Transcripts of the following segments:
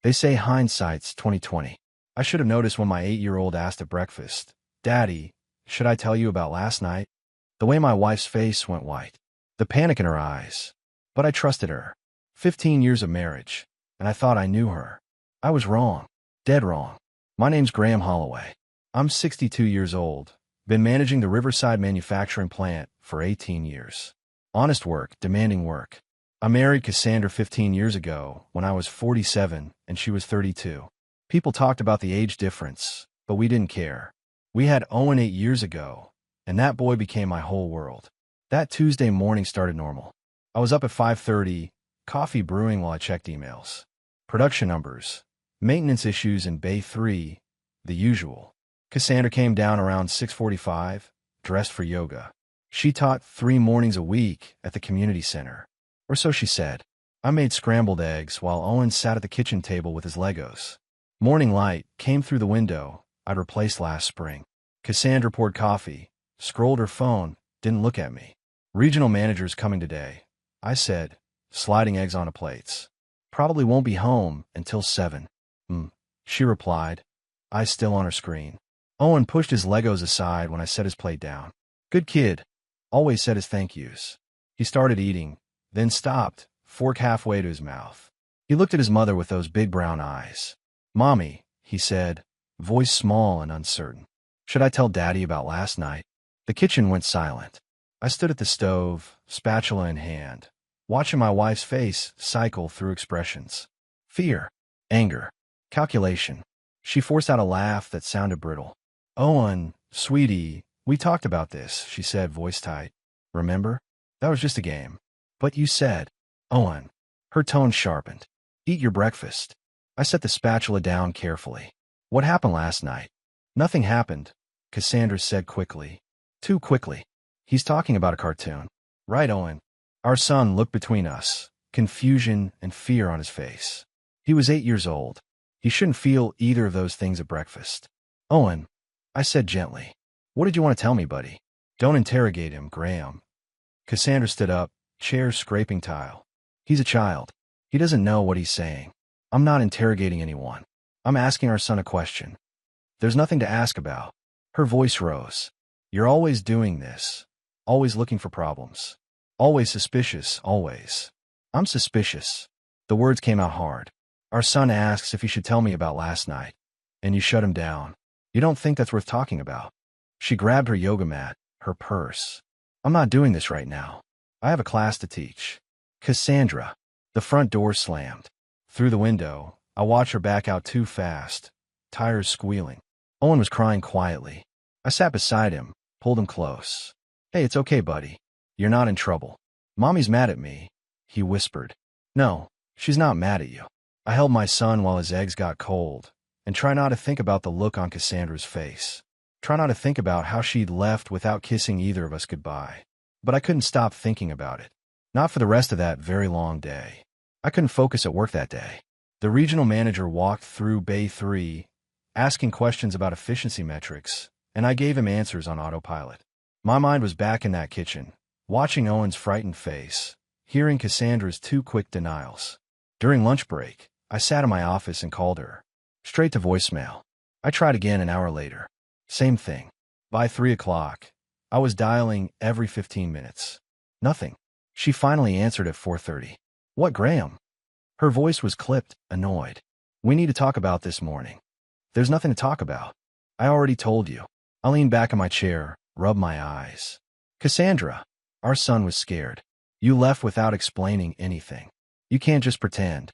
They say hindsight's 2020. I should have noticed when my 8-year-old asked at breakfast, "Daddy, should I tell you about last night?" The way my wife's face went white. The panic in her eyes. But I trusted her. 15 years of marriage. And I thought I knew her. I was wrong. Dead wrong. My name's Graham Holloway. I'm 62 years old. Been managing the Riverside manufacturing plant for 18 years. Honest work, demanding work. I married Cassandra 15 years ago when I was 47 and she was 32. People talked about the age difference, but we didn't care. We had Owen 8 years ago, and that boy became my whole world. That Tuesday morning started normal. I was up at 5:30, coffee brewing while I checked emails. Production numbers, maintenance issues in Bay 3, the usual. Cassandra came down around 6:45, dressed for yoga. She taught 3 mornings a week at the community center. Or so she said. I made scrambled eggs while Owen sat at the kitchen table with his Legos. Morning light came through the window I'd replaced last spring. Cassandra poured coffee, scrolled her phone, didn't look at me. Regional manager's coming today, I said, sliding eggs onto plates. Probably won't be home until 7. She replied, eyes still on her screen. Owen pushed his Legos aside when I set his plate down. Good kid. Always said his thank yous. He started eating, then stopped, fork halfway to his mouth. He looked at his mother with those big brown eyes. Mommy, he said, voice small and uncertain. Should I tell Daddy about last night? The kitchen went silent. I stood at the stove, spatula in hand, watching my wife's face cycle through expressions. Fear, anger, calculation. She forced out a laugh that sounded brittle. Owen, sweetie, we talked about this, she said, voice tight. Remember? That was just a game. But you said, Owen. Her tone sharpened. Eat your breakfast. I set the spatula down carefully. What happened last night? Nothing happened, Cassandra said quickly. Too quickly. He's talking about a cartoon. Right, Owen. Our son looked between us, confusion and fear on his face. He was 8 years old. He shouldn't feel either of those things at breakfast. Owen, I said gently. What did you want to tell me, buddy? Don't interrogate him, Graham. Cassandra stood up, chair scraping tile. He's a child. He doesn't know what he's saying. I'm not interrogating anyone. I'm asking our son a question. There's nothing to ask about. Her voice rose. You're always doing this. Always looking for problems. Always suspicious, always. I'm suspicious. The words came out hard. Our son asks if he should tell me about last night. And you shut him down. You don't think that's worth talking about. She grabbed her yoga mat, her purse. I'm not doing this right now. I have a class to teach. Cassandra. The front door slammed. Through the window, I watched her back out too fast, tires squealing. Owen was crying quietly. I sat beside him, pulled him close. Hey, it's okay, buddy. You're not in trouble. Mommy's mad at me, he whispered. No, she's not mad at you. I held my son while his eggs got cold, and try not to think about the look on Cassandra's face. Try not to think about how she'd left without kissing either of us goodbye. But I couldn't stop thinking about it. Not for the rest of that very long day. I couldn't focus at work that day. The regional manager walked through Bay 3, asking questions about efficiency metrics, and I gave him answers on autopilot. My mind was back in that kitchen, watching Owen's frightened face, hearing Cassandra's 2 quick denials. During lunch break, I sat in my office and called her. Straight to voicemail. I tried again an hour later. Same thing. By 3 o'clock, I was dialing every 15 minutes. Nothing. She finally answered at 4:30. What, Graham? Her voice was clipped, annoyed. We need to talk about this morning. There's nothing to talk about. I already told you. I leaned back in my chair, rubbed my eyes. Cassandra, our son was scared. You left without explaining anything. You can't just pretend.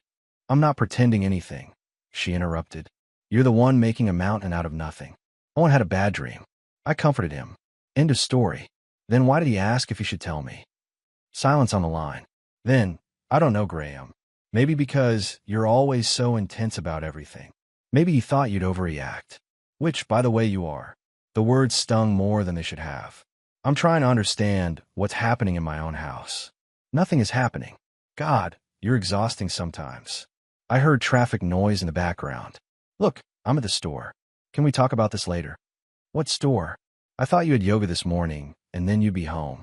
I'm not pretending anything, she interrupted. You're the one making a mountain out of nothing. Owen had a bad dream. I comforted him. End of story. Then why did he ask if he should tell me? Silence on the line. Then, I don't know, Graham. Maybe because you're always so intense about everything. Maybe he thought you'd overreact. Which, by the way, you are. The words stung more than they should have. I'm trying to understand what's happening in my own house. Nothing is happening. God, you're exhausting sometimes. I heard traffic noise in the background. Look, I'm at the store. Can we talk about this later? What store? I thought you had yoga this morning, and then you'd be home.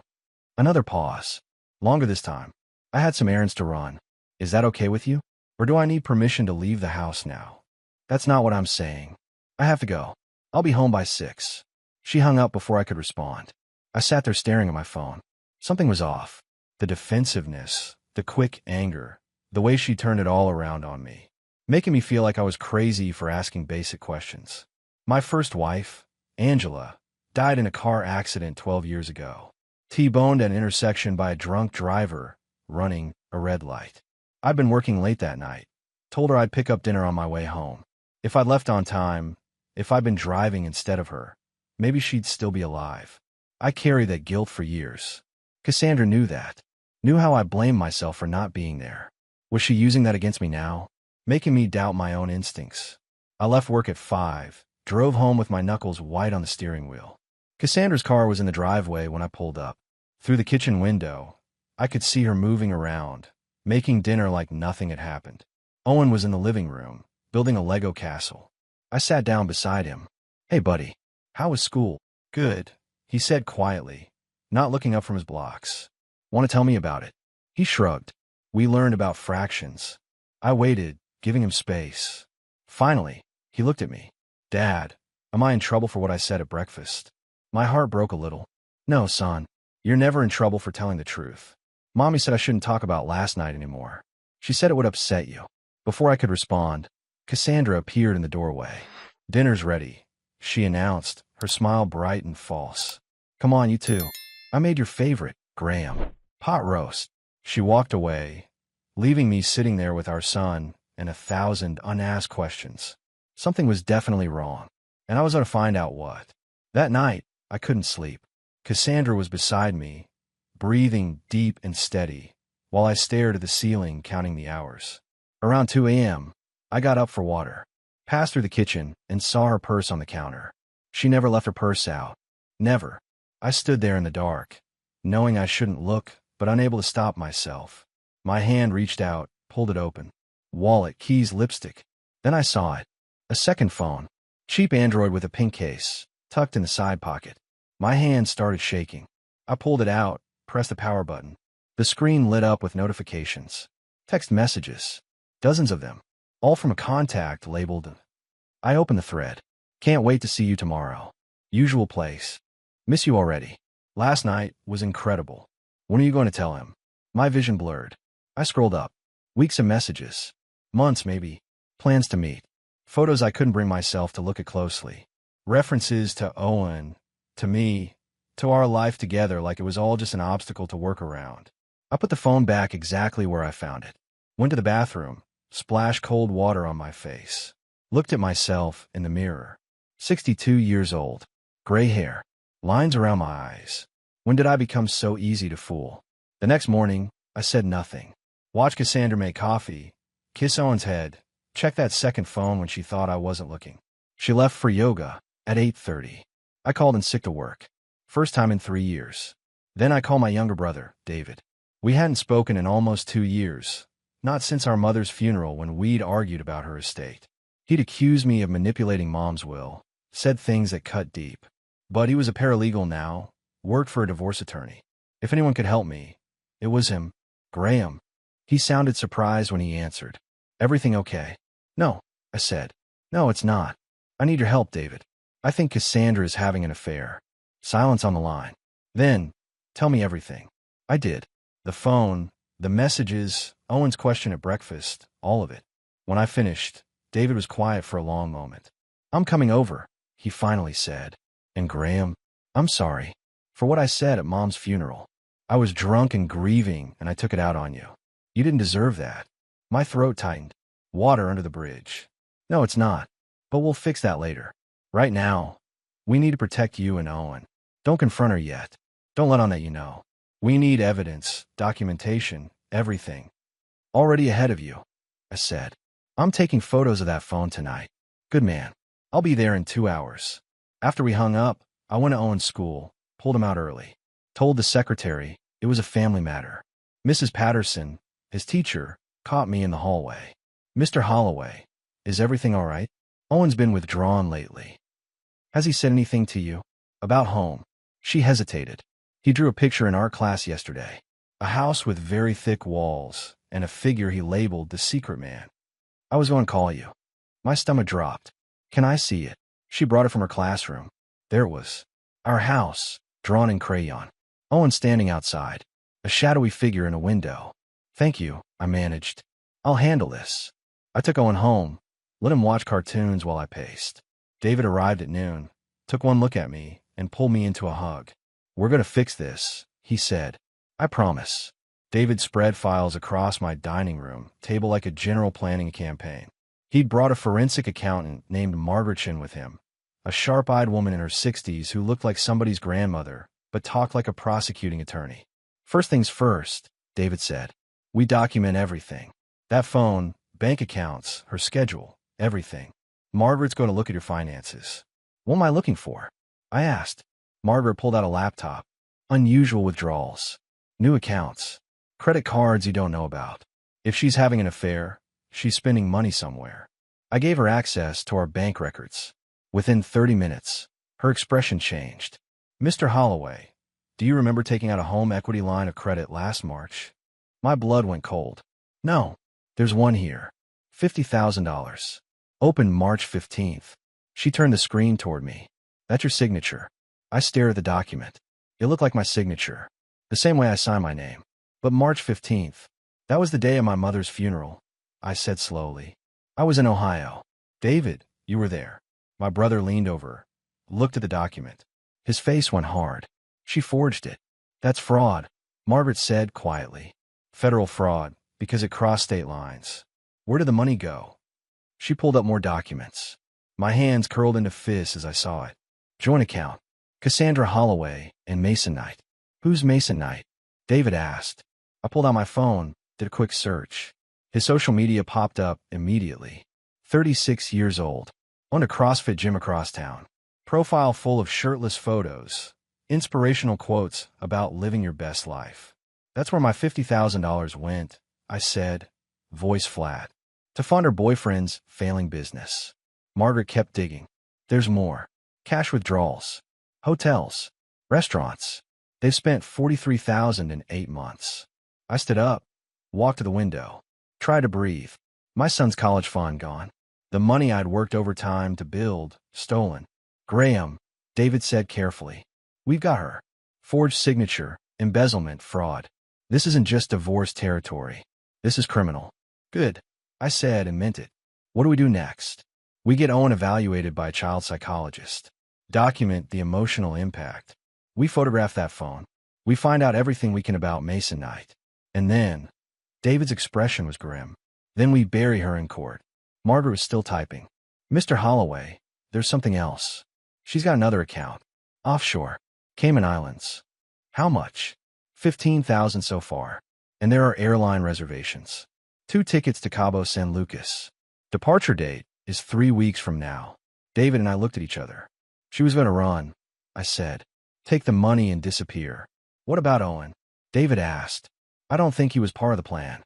Another pause. Longer this time. I had some errands to run. Is that okay with you? Or do I need permission to leave the house now? That's not what I'm saying. I have to go. I'll be home by 6. She hung up before I could respond. I sat there staring at my phone. Something was off. The defensiveness, the quick anger, the way she turned it all around on me, making me feel like I was crazy for asking basic questions. My first wife, Angela, died in a car accident 12 years ago. T-boned at an intersection by a drunk driver running a red light. I'd been working late that night. Told her I'd pick up dinner on my way home. If I'd left on time, if I'd been driving instead of her, maybe she'd still be alive. I carried that guilt for years. Cassandra knew that. Knew how I blamed myself for not being there. Was she using that against me now? Making me doubt my own instincts. I left work at 5, drove home with my knuckles white on the steering wheel. Cassandra's car was in the driveway when I pulled up. Through the kitchen window, I could see her moving around, making dinner like nothing had happened. Owen was in the living room, building a Lego castle. I sat down beside him. "Hey, buddy. How was school?" "Good," he said quietly, not looking up from his blocks. "Want to tell me about it?" He shrugged. We learned about fractions. I waited, giving him space. Finally, he looked at me. "Dad, am I in trouble for what I said at breakfast?" My heart broke a little. "No, son. You're never in trouble for telling the truth. Mommy said I shouldn't talk about last night anymore. She said it would upset you." Before I could respond, Cassandra appeared in the doorway. "Dinner's ready," she announced, her smile bright and false. "Come on, you two. I made your favorite, Graham. Pot roast." She walked away, leaving me sitting there with our son and 1,000 unasked questions. Something was definitely wrong, and I was going to find out what. That night, I couldn't sleep. Cassandra was beside me, breathing deep and steady, while I stared at the ceiling, counting the hours. Around 2 a.m., I got up for water, passed through the kitchen, and saw her purse on the counter. She never left her purse out. Never. I stood there in the dark, knowing I shouldn't look, but unable to stop myself. My hand reached out, pulled it open. Wallet, keys, lipstick. Then I saw it. A second phone. Cheap Android with a pink case, tucked in the side pocket. My hand started shaking. I pulled it out, pressed the power button. The screen lit up with notifications. Text messages. Dozens of them. All from a contact labeled. I opened the thread. "Can't wait to see you tomorrow. Usual place. Miss you already. Last night was incredible. When are you going to tell him?" My vision blurred. I scrolled up. Weeks of messages. Months, maybe. Plans to meet. Photos I couldn't bring myself to look at closely. References to Owen, to me, to our life together, like it was all just an obstacle to work around. I put the phone back exactly where I found it. Went to the bathroom, splashed cold water on my face. Looked at myself in the mirror. 62 years old. Gray hair. Lines around my eyes. When did I become so easy to fool? The next morning, I said nothing. Watched Cassandra make coffee, kiss Owen's head, check that second phone when she thought I wasn't looking. She left for yoga at 8:30. I called in sick to work. First time in 3 years. Then I called my younger brother, David. We hadn't spoken in almost 2 years, not since our mother's funeral when we'd argued about her estate. He'd accused me of manipulating Mom's will, said things that cut deep. But he was a paralegal now, worked for a divorce attorney. If anyone could help me, it was him. "Graham." He sounded surprised when he answered. "Everything okay?" "No," I said. "No, it's not. I need your help, David. I think Cassandra is having an affair." Silence on the line. "Then, tell me everything." I did. The phone, the messages, Owen's question at breakfast, all of it. When I finished, David was quiet for a long moment. "I'm coming over," he finally said. "And Graham, I'm sorry for what I said at Mom's funeral. I was drunk and grieving, and I took it out on you. You didn't deserve that." My throat tightened. Water under the bridge. "No, it's not. But we'll fix that later. Right now, we need to protect you and Owen. Don't confront her yet. Don't let on that you know. We need evidence, documentation, everything." "Already ahead of you," I said. "I'm taking photos of that phone tonight." "Good man. I'll be there in 2 hours." After we hung up, I went to Owen's school, pulled him out early. Told the secretary it was a family matter. Mrs. Patterson, his teacher, caught me in the hallway. "Mr. Holloway, is everything all right? Owen's been withdrawn lately. Has he said anything to you?" "About home." She hesitated. "He drew a picture in art class yesterday. A house with very thick walls and a figure he labeled the secret man. I was going to call you. My stomach dropped. Can I see it? She brought it from her classroom. There it was. Our house, drawn in crayon. Owen standing outside. A shadowy figure in a window. Thank you, I managed. I'll handle this. I took Owen home, let him watch cartoons while I paced. David arrived at noon, took one look at me, and pulled me into a hug. We're going to fix this, he said. I promise. David spread files across my dining room table like a general planning campaign. He'd brought a forensic accountant named Margaretchen with him, a sharp-eyed woman in her 60s who looked like somebody's grandmother, but talked like a prosecuting attorney. First things first, David said. We document everything. That phone, bank accounts, her schedule, everything. Margaret's going to look at your finances. What am I looking for? I asked. Margaret pulled out a laptop. Unusual withdrawals. New accounts. Credit cards you don't know about. If she's having an affair, she's spending money somewhere. I gave her access to our bank records. Within 30 minutes, her expression changed. Mr. Holloway, do you remember taking out a home equity line of credit last March? My blood went cold. No, there's one here. $50,000. Opened March 15th. She turned the screen toward me. That's your signature. I stared at the document. It looked like my signature, the same way I sign my name. But March 15th, that was the day of my mother's funeral, I said slowly. I was in Ohio. David, you were there. My brother leaned over, looked at the document. His face went hard. She forged it. That's fraud, Margaret said quietly. Federal fraud, because it crossed state lines. Where did the money go? She pulled up more documents. My hands curled into fists as I saw it. Joint account. Cassandra Holloway and Mason Knight. Who's Mason Knight? David asked. I pulled out my phone, did a quick search. His social media popped up immediately. 36 years old. Owned a CrossFit gym across town. Profile full of shirtless photos. Inspirational quotes about living your best life. That's where my $50,000 went, I said, voice flat. To fund her boyfriend's failing business. Margaret kept digging. There's more. Cash withdrawals. Hotels. Restaurants. They've spent $43,000 in 8 months. I stood up, walked to the window, tried to breathe. My son's college fund gone. The money I'd worked overtime to build, stolen. Graham, David said carefully. We've got her. Forged signature, embezzlement, fraud. This isn't just divorce territory. This is criminal. Good, I said and meant it. What do we do next? We get Owen evaluated by a child psychologist. Document the emotional impact. We photograph that phone. We find out everything we can about Mason Knight. And then, David's expression was grim. Then we bury her in court. Margaret was still typing. Mr. Holloway, there's something else. She's got another account. Offshore. Cayman Islands. How much? $15,000 so far. And there are airline reservations. 2 tickets to Cabo San Lucas. Departure date is 3 weeks from now. David and I looked at each other. She was going to run, I said. Take the money and disappear. What about Owen? David asked. I don't think he was part of the plan.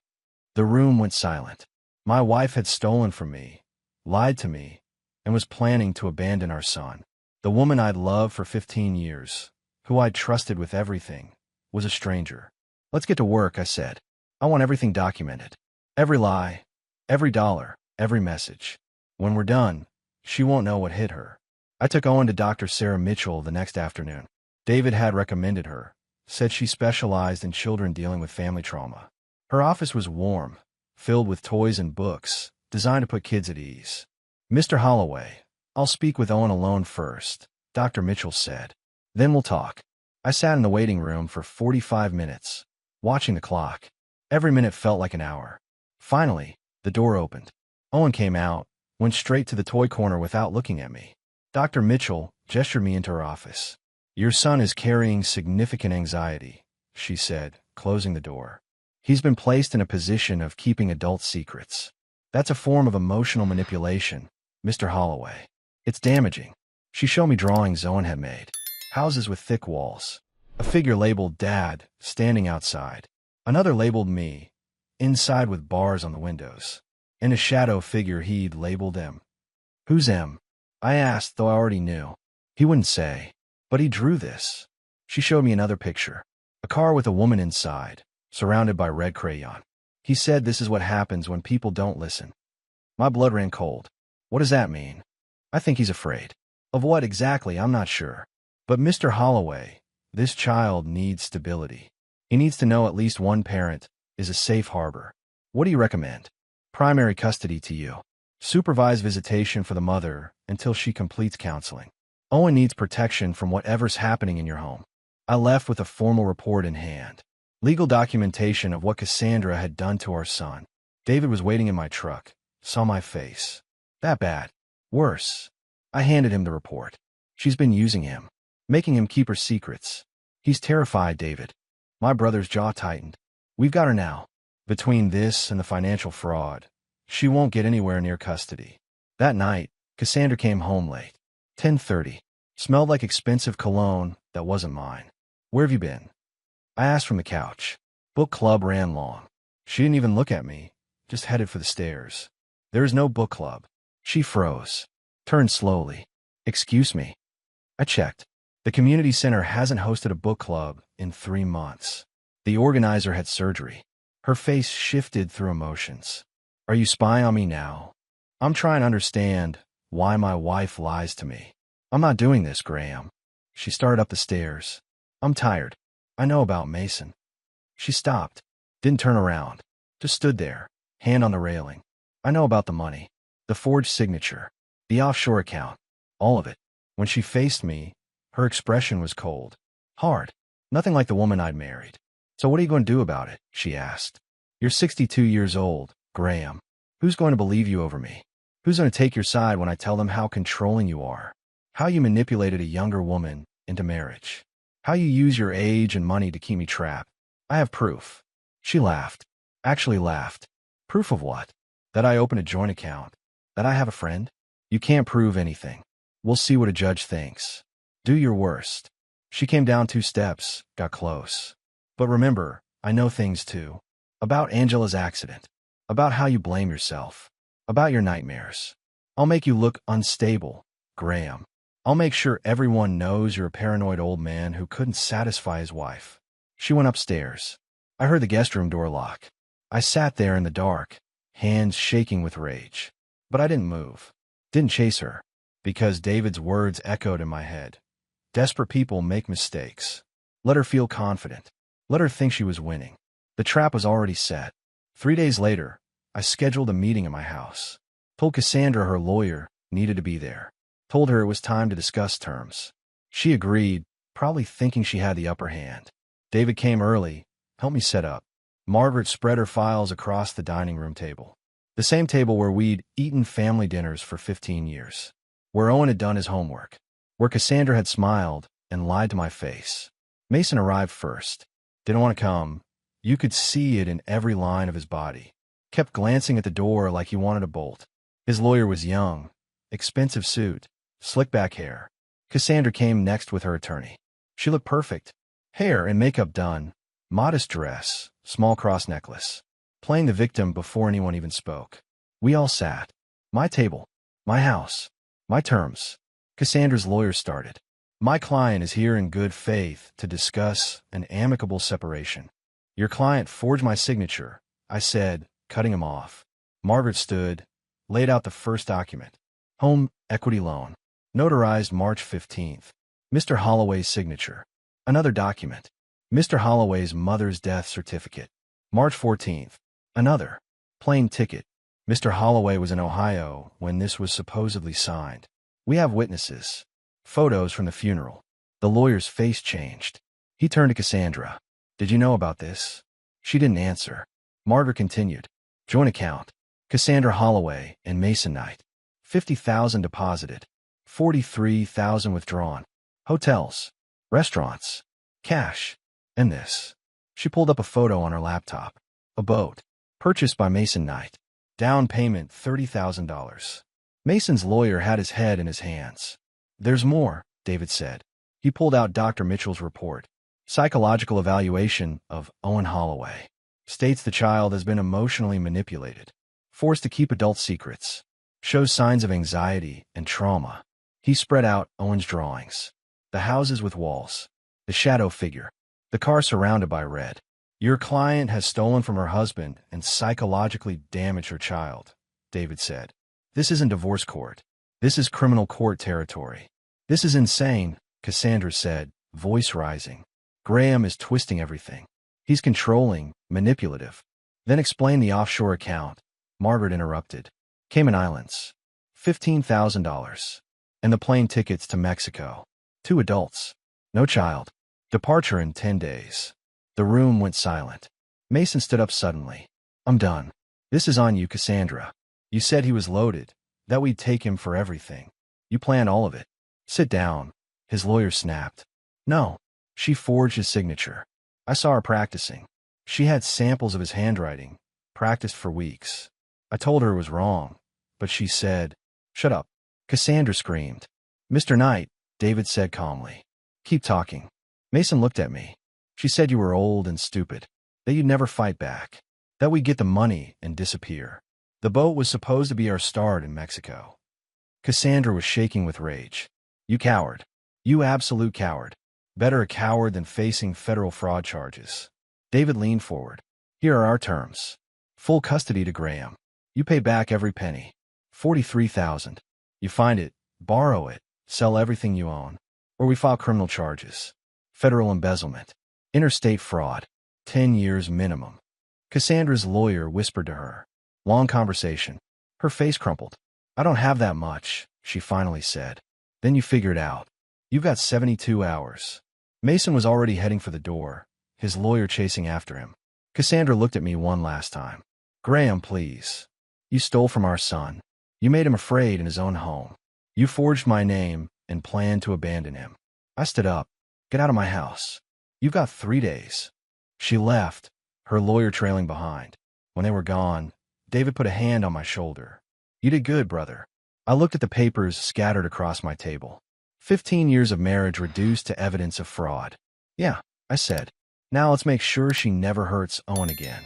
The room went silent. My wife had stolen from me, lied to me, and was planning to abandon our son. The woman I'd loved for 15 years, who I'd trusted with everything, was a stranger. Let's get to work, I said. I want everything documented. Every lie, every dollar, every message. When we're done, she won't know what hit her. I took Owen to Dr. Sarah Mitchell the next afternoon. David had recommended her, said she specialized in children dealing with family trauma. Her office was warm, filled with toys and books, designed to put kids at ease. Mr. Holloway, I'll speak with Owen alone first, Dr. Mitchell said. Then we'll talk. I sat in the waiting room for 45 minutes, watching the clock. Every minute felt like an hour. Finally, the door opened. Owen came out, went straight to the toy corner without looking at me. Dr. Mitchell gestured me into her office. Your son is carrying significant anxiety, she said, closing the door. He's been placed in a position of keeping adult secrets. That's a form of emotional manipulation, Mr. Holloway. It's damaging. She showed me drawings Owen had made. Houses with thick walls. A figure labeled Dad, standing outside. Another labeled me, inside with bars on the windows. And a shadow figure he'd labeled M. Who's M? I asked, though I already knew. He wouldn't say. But he drew this. She showed me another picture. A car with a woman inside, surrounded by red crayon. He said this is what happens when people don't listen. My blood ran cold. What does that mean? I think he's afraid. Of what exactly, I'm not sure. But Mr. Holloway, this child needs stability. He needs to know at least one parent is a safe harbor. What do you recommend? Primary custody to you. Supervised visitation for the mother until she completes counseling. Owen needs protection from whatever's happening in your home. I left with a formal report in hand. Legal documentation of what Cassandra had done to our son. David was waiting in my truck, saw my face. That bad. Worse. I handed him the report. She's been using him, making him keep her secrets. He's terrified, David. My brother's jaw tightened. We've got her now. Between this and the financial fraud, she won't get anywhere near custody. That night, Cassandra came home late. 10:30. Smelled like expensive cologne that wasn't mine. Where have you been? I asked from the couch. Book club ran long. She didn't even look at me, just headed for the stairs. There is no book club. She froze. Turned slowly. Excuse me. I checked. The community center hasn't hosted a book club in 3 months. The organizer had surgery. Her face shifted through emotions. Are you spying on me now? I'm trying to understand why my wife lies to me. I'm not doing this, Graham. She started up the stairs. I'm tired. I know about Mason. She stopped. Didn't turn around. Just stood there, hand on the railing. I know about the money. The forged signature. The offshore account. All of it. When she faced me, her expression was cold. Hard. Nothing like the woman I'd married. So what are you going to do about it? She asked. You're 62 years old, Graham. Who's going to believe you over me? Who's going to take your side when I tell them how controlling you are? How you manipulated a younger woman into marriage? How you use your age and money to keep me trapped? I have proof. She laughed. Actually laughed. Proof of what? That I opened a joint account. That I have a friend? You can't prove anything. We'll see what a judge thinks. Do your worst. She came down 2 steps, got close. But remember, I know things too. About Angela's accident. About how you blame yourself. About your nightmares. I'll make you look unstable, Graham. I'll make sure everyone knows you're a paranoid old man who couldn't satisfy his wife. She went upstairs. I heard the guest room door lock. I sat there in the dark, hands shaking with rage. But I didn't move. Didn't chase her. Because David's words echoed in my head. Desperate people make mistakes. Let her feel confident. Let her think she was winning. The trap was already set. 3 days later, I scheduled a meeting at my house. Told Cassandra her lawyer needed to be there. Told her it was time to discuss terms. She agreed, probably thinking she had the upper hand. David came early, helped me set up. Margaret spread her files across the dining room table. The same table where we'd eaten family dinners for 15 years. Where Owen had done his homework. Where Cassandra had smiled and lied to my face. Mason arrived first. Didn't want to come. You could see it in every line of his body. Kept glancing at the door like he wanted to bolt. His lawyer was young. Expensive suit. Slick back hair. Cassandra came next with her attorney. She looked perfect. Hair and makeup done. Modest dress. Small cross necklace. Playing the victim before anyone even spoke. We all sat. My table. My house. My terms. Cassandra's lawyer started. My client is here in good faith to discuss an amicable separation. Your client forged my signature, I said, cutting him off. Margaret stood, laid out the first document. Home equity loan. Notarized March 15th. Mr. Holloway's signature. Another document. Mr. Holloway's mother's death certificate. March 14th. Another. Plane ticket. Mr. Holloway was in Ohio when this was supposedly signed. We have witnesses. Photos from the funeral. The lawyer's face changed. He turned to Cassandra. Did you know about this? She didn't answer. Margaret continued. Joint account. Cassandra Holloway and Mason Knight. $50,000 deposited. $43,000 withdrawn. Hotels. Restaurants. Cash. And this. She pulled up a photo on her laptop. A boat. Purchased by Mason Knight. Down payment $30,000. Mason's lawyer had his head in his hands. There's more, David said. He pulled out Dr. Mitchell's report. Psychological evaluation of Owen Holloway. States the child has been emotionally manipulated. Forced to keep adult secrets. Shows signs of anxiety and trauma. He spread out Owen's drawings. The houses with walls. The shadow figure. The car surrounded by red. Your client has stolen from her husband and psychologically damaged her child, David said. This isn't divorce court. This is criminal court territory. This is insane, Cassandra said, voice rising. Graham is twisting everything. He's controlling, manipulative. Then explain the offshore account, Margaret interrupted. Cayman Islands. $15,000. And the plane tickets to Mexico. 2 adults. No child. Departure in 10 days. The room went silent. Mason stood up suddenly. I'm done. This is on you, Cassandra. You said he was loaded, that we'd take him for everything. You planned all of it. Sit down, his lawyer snapped. No. She forged his signature. I saw her practicing. She had samples of his handwriting, practiced for weeks. I told her it was wrong, but she said, shut up. Cassandra screamed. Mr. Knight, David said calmly. Keep talking. Mason looked at me. She said you were old and stupid, that you'd never fight back, that we'd get the money and disappear. The boat was supposed to be our start in Mexico. Cassandra was shaking with rage. You coward. You absolute coward. Better a coward than facing federal fraud charges. David leaned forward. Here are our terms. Full custody to Graham. You pay back every penny. $43,000. You find it, borrow it, sell everything you own, or we file criminal charges. Federal embezzlement. Interstate fraud. 10 years minimum. Cassandra's lawyer whispered to her. Long conversation. Her face crumpled. I don't have that much, she finally said. Then you figure it out. You've got 72 hours. Mason was already heading for the door, his lawyer chasing after him. Cassandra looked at me one last time. Graham, please. You stole from our son. You made him afraid in his own home. You forged my name and planned to abandon him. I stood up. Get out of my house. You've got 3 days. She left, her lawyer trailing behind. When they were gone, David put a hand on my shoulder. You did good, brother. I looked at the papers scattered across my table. 15 years of marriage reduced to evidence of fraud. Yeah, I said. Now let's make sure she never hurts Owen again.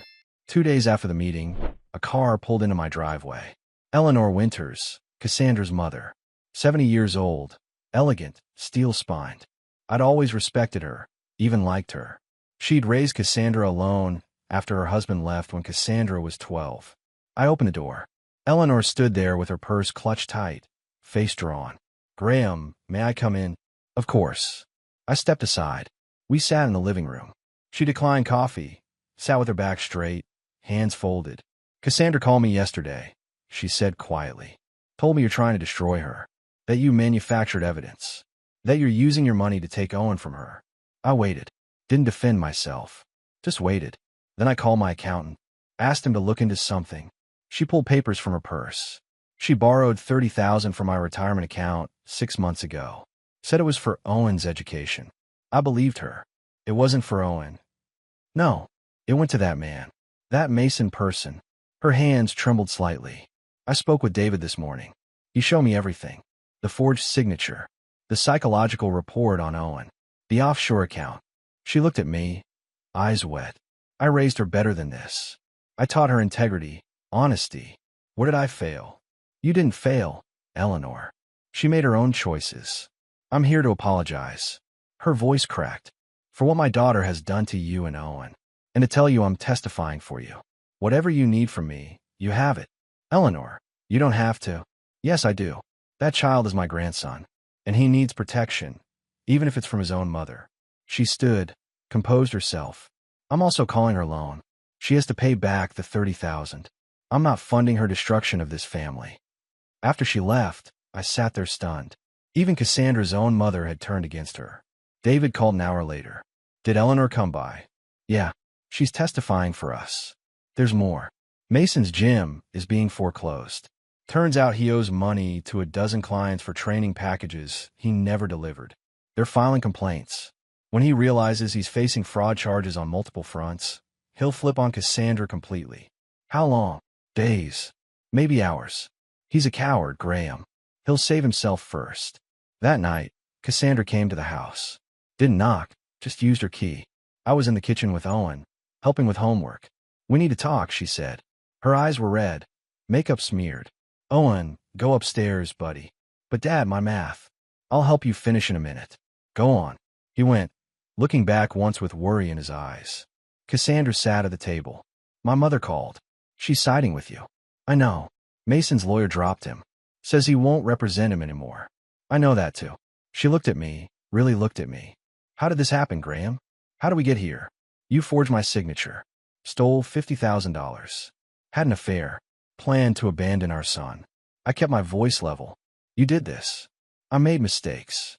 2 days after the meeting, a car pulled into my driveway. Eleanor Winters, Cassandra's mother. 70 years old, elegant, steel-spined. I'd always respected her, even liked her. She'd raised Cassandra alone after her husband left when Cassandra was 12. I opened the door. Eleanor stood there with her purse clutched tight, face drawn. Graham, may I come in? Of course. I stepped aside. We sat in the living room. She declined coffee, sat with her back straight, hands folded. Cassandra called me yesterday, she said quietly. Told me you're trying to destroy her, that you manufactured evidence, that you're using your money to take Owen from her. I waited. Didn't defend myself. Just waited. Then I called my accountant, asked him to look into something. She pulled papers from her purse. She borrowed $30,000 from my retirement account 6 months ago. Said it was for Owen's education. I believed her. It wasn't for Owen. No, it went to that man. That Mason person. Her hands trembled slightly. I spoke with David this morning. He showed me everything. The forged signature. The psychological report on Owen. The offshore account. She looked at me, eyes wet. I raised her better than this. I taught her integrity, honesty. Where did I fail? You didn't fail, Eleanor. She made her own choices. I'm here to apologize. Her voice cracked. For what my daughter has done to you and Owen. And to tell you I'm testifying for you. Whatever you need from me, you have it. Eleanor, you don't have to. Yes, I do. That child is my grandson. And he needs protection, even if it's from his own mother. She stood, composed herself. I'm also calling her loan. She has to pay back the $30,000. I'm not funding her destruction of this family. After she left, I sat there stunned. Even Cassandra's own mother had turned against her. David called an hour later. Did Eleanor come by? Yeah, she's testifying for us. There's more. Mason's gym is being foreclosed. Turns out he owes money to a dozen clients for training packages he never delivered. They're filing complaints. When he realizes he's facing fraud charges on multiple fronts, he'll flip on Cassandra completely. How long? Days. Maybe hours. He's a coward, Graham. He'll save himself first. That night, Cassandra came to the house. Didn't knock, just used her key. I was in the kitchen with Owen, helping with homework. We need to talk, she said. Her eyes were red, makeup smeared. Owen, go upstairs, buddy. But Dad, my math. I'll help you finish in a minute. Go on. He went, looking back once with worry in his eyes. Cassandra sat at the table. My mother called. She's siding with you. I know. Mason's lawyer dropped him. Says he won't represent him anymore. I know that too. She looked at me, really looked at me. How did this happen, Graham? How did we get here? You forged my signature. Stole $50,000. Had an affair. Planned to abandon our son. I kept my voice level. You did this. I made mistakes.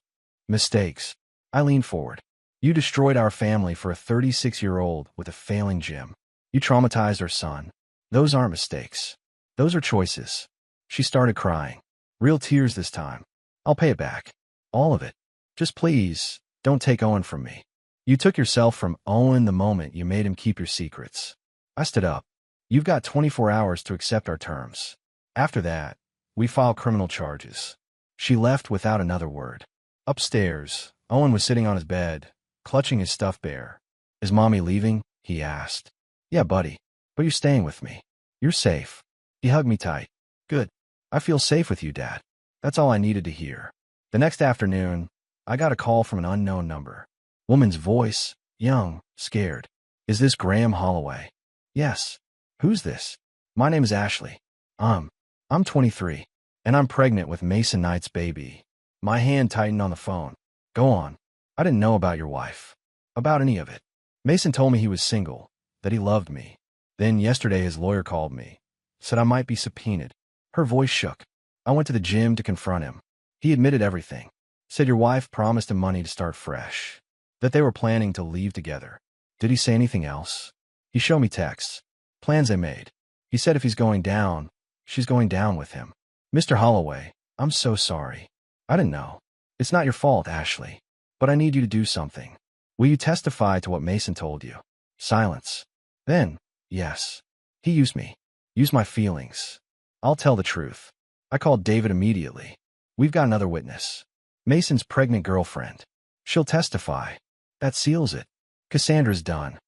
Mistakes. I leaned forward. You destroyed our family for a 36-year-old with a failing gym. You traumatized our son. Those aren't mistakes. Those are choices. She started crying. Real tears this time. I'll pay it back. All of it. Just please, don't take Owen from me. You took yourself from Owen the moment you made him keep your secrets. I stood up. You've got 24 hours to accept our terms. After that, we file criminal charges. She left without another word. Upstairs, Owen was sitting on his bed, clutching his stuffed bear. Is Mommy leaving? He asked. Yeah, buddy. But you're staying with me. You're safe. He hugged me tight. Good. I feel safe with you, Dad. That's all I needed to hear. The next afternoon, I got a call from an unknown number. Woman's voice, young, scared. Is this Graham Holloway? Yes. Who's this? My name is Ashley. I'm 23, and I'm pregnant with Mason Knight's baby. My hand tightened on the phone. Go on. I didn't know about your wife. About any of it. Mason told me he was single, that he loved me. Then yesterday his lawyer called me. Said I might be subpoenaed. Her voice shook. I went to the gym to confront him. He admitted everything. Said your wife promised him money to start fresh. That they were planning to leave together. Did he say anything else? He showed me texts. Plans they made. He said if he's going down, she's going down with him. Mr. Holloway, I'm so sorry. I didn't know. It's not your fault, Ashley. But I need you to do something. Will you testify to what Mason told you? Silence. Then, yes. He used me. Used my feelings. I'll tell the truth. I called David immediately. We've got another witness. Mason's pregnant girlfriend. She'll testify. That seals it. Cassandra's done.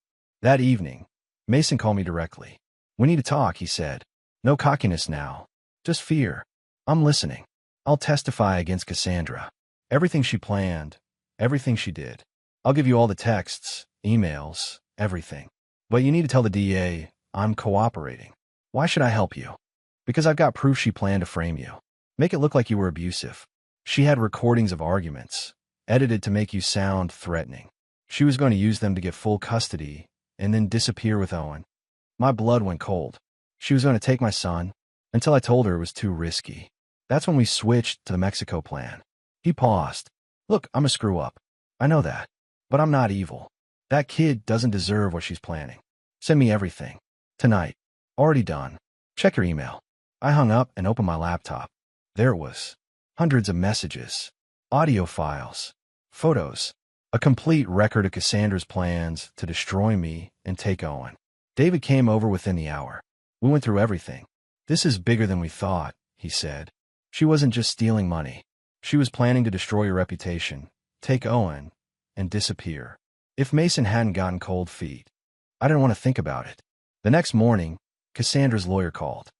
That evening, Mason called me directly. We need to talk, he said. No cockiness now. Just fear. I'm listening. I'll testify against Cassandra. Everything she planned. Everything she did. I'll give you all the texts, emails, everything. But you need to tell the DA I'm cooperating. Why should I help you? Because I've got proof she planned to frame you. Make it look like you were abusive. She had recordings of arguments, edited to make you sound threatening. She was going to use them to get full custody and then disappear with Owen. My blood went cold. She was going to take my son until I told her it was too risky. That's when we switched to the Mexico plan. He paused. Look, I'm a screw-up. I know that. But I'm not evil. That kid doesn't deserve what she's planning. Send me everything. Tonight. Already done. Check your email. I hung up and opened my laptop. There it was. Hundreds of messages. Audio files. Photos. A complete record of Cassandra's plans to destroy me and take Owen. David came over within the hour. We went through everything. This is bigger than we thought, he said. She wasn't just stealing money. She was planning to destroy your reputation, take Owen, and disappear. If Mason hadn't gotten cold feet, I didn't want to think about it. The next morning, Cassandra's lawyer called.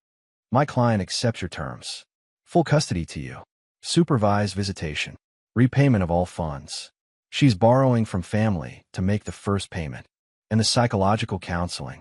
My client accepts your terms. Full custody to you. Supervised visitation. Repayment of all funds. She's borrowing from family to make the first payment. And the psychological counseling.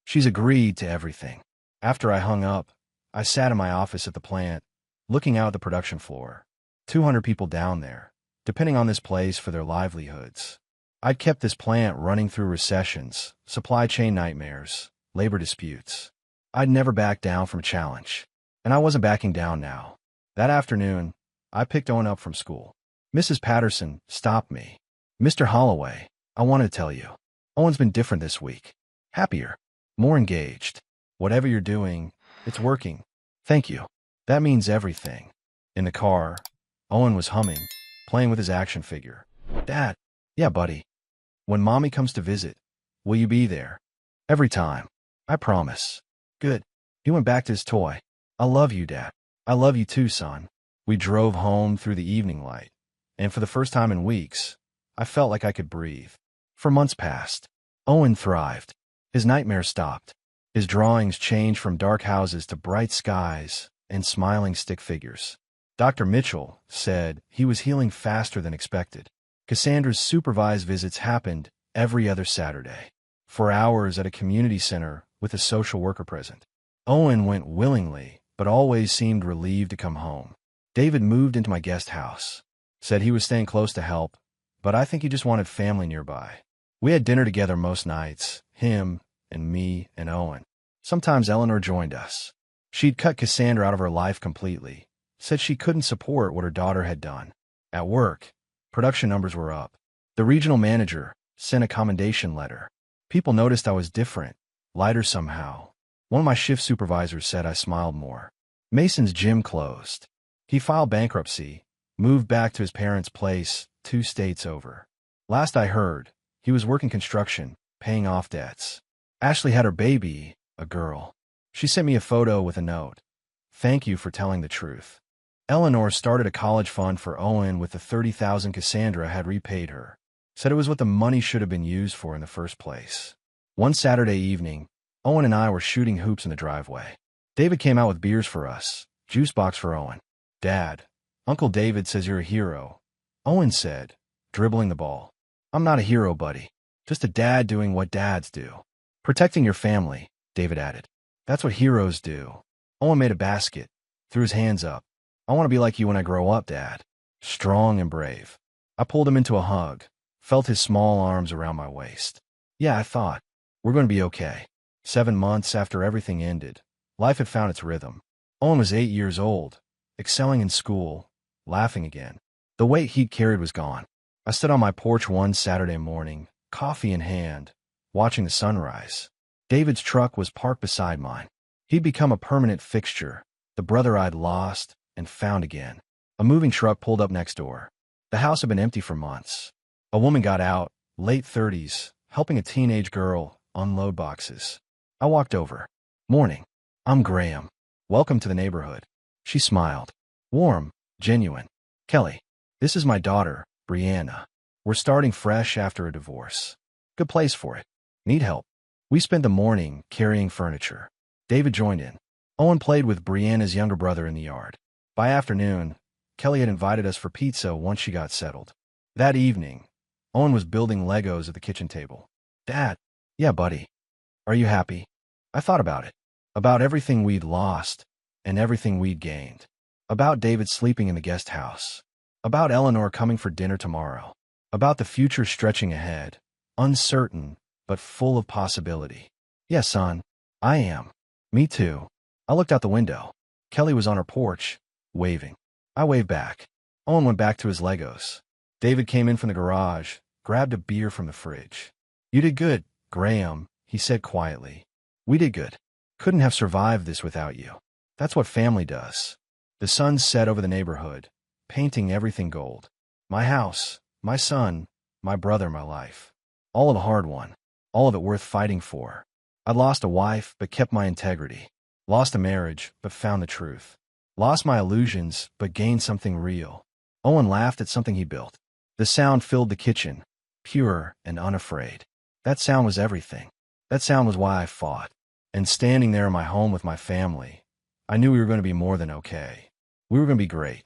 She's agreed to everything. After I hung up, I sat in my office at the plant, looking out at the production floor. 200 people down there, depending on this place for their livelihoods. I'd kept this plant running through recessions, supply chain nightmares, labor disputes. I'd never backed down from a challenge. And I wasn't backing down now. That afternoon, I picked Owen up from school. Mrs. Patterson stopped me. Mr. Holloway, I want to tell you. Owen's been different this week. Happier. More engaged. Whatever you're doing, it's working. Thank you. That means everything. In the car, Owen was humming, playing with his action figure. Dad. Yeah, buddy. When Mommy comes to visit, will you be there? Every time. I promise. Good. He went back to his toy. I love you, Dad. I love you too, son. We drove home through the evening light, and for the first time in weeks, I felt like I could breathe. For months past, Owen thrived. His nightmares stopped. His drawings changed from dark houses to bright skies and smiling stick figures. Dr. Mitchell said he was healing faster than expected. Cassandra's supervised visits happened every other Saturday. for hours at a community center with a social worker present. Owen went willingly, but always seemed relieved to come home. David moved into my guest house. Said he was staying close to help, but I think he just wanted family nearby. We had dinner together most nights, him and me and Owen. Sometimes Eleanor joined us. She'd cut Cassandra out of her life completely, said she couldn't support what her daughter had done. At work, production numbers were up. The regional manager sent a commendation letter. People noticed I was different, lighter somehow. One of my shift supervisors said I smiled more. Mason's gym closed. He filed bankruptcy, moved back to his parents' place 2 states over. Last I heard, he was working construction, paying off debts. Ashley had her baby, a girl. She sent me a photo with a note. Thank you for telling the truth. Eleanor started a college fund for Owen with the $30,000 Cassandra had repaid her. Said it was what the money should have been used for in the first place. One Saturday evening, Owen and I were shooting hoops in the driveway. David came out with beers for us, juice box for Owen. Dad, Uncle David says you're a hero. Owen said, dribbling the ball. I'm not a hero, buddy. Just a dad doing what dads do. Protecting your family, David added. That's what heroes do. Owen made a basket, threw his hands up. I want to be like you when I grow up, Dad. Strong and brave. I pulled him into a hug, felt his small arms around my waist. Yeah, I thought, we're going to be okay. 7 months after everything ended, life had found its rhythm. Owen was 8 years old, excelling in school, laughing again. The weight he'd carried was gone. I stood on my porch one Saturday morning, coffee in hand, watching the sunrise. David's truck was parked beside mine. He'd become a permanent fixture, the brother I'd lost and found again. A moving truck pulled up next door. The house had been empty for months. A woman got out, late 30s, helping a teenage girl unload boxes. I walked over. Morning. I'm Graham. Welcome to the neighborhood. She smiled. Warm, genuine. Kelly. This is my daughter, Brianna. We're starting fresh after a divorce. Good place for it. Need help. We spent the morning carrying furniture. David joined in. Owen played with Brianna's younger brother in the yard. By afternoon, Kelly had invited us for pizza once she got settled. That evening, Owen was building Legos at the kitchen table. Dad. Yeah, buddy. Are you happy? I thought about it. About everything we'd lost and everything we'd gained. About David sleeping in the guest house. About Eleanor coming for dinner tomorrow. About the future stretching ahead. Uncertain, but full of possibility. Yeah, son. I am. Me too. I looked out the window. Kelly was on her porch, waving. I waved back. Owen went back to his Legos. David came in from the garage, grabbed a beer from the fridge. You did good, Graham, he said quietly. We did good. Couldn't have survived this without you. That's what family does. The sun set over the neighborhood, painting everything gold. My house, my son, my brother, my life. All of the hard won. All of it worth fighting for. I'd lost a wife, but kept my integrity. Lost a marriage, but found the truth. Lost my illusions, but gained something real. Owen laughed at something he built. The sound filled the kitchen, pure and unafraid. That sound was everything. That sound was why I fought. And standing there in my home with my family, I knew we were going to be more than okay. We were going to be great.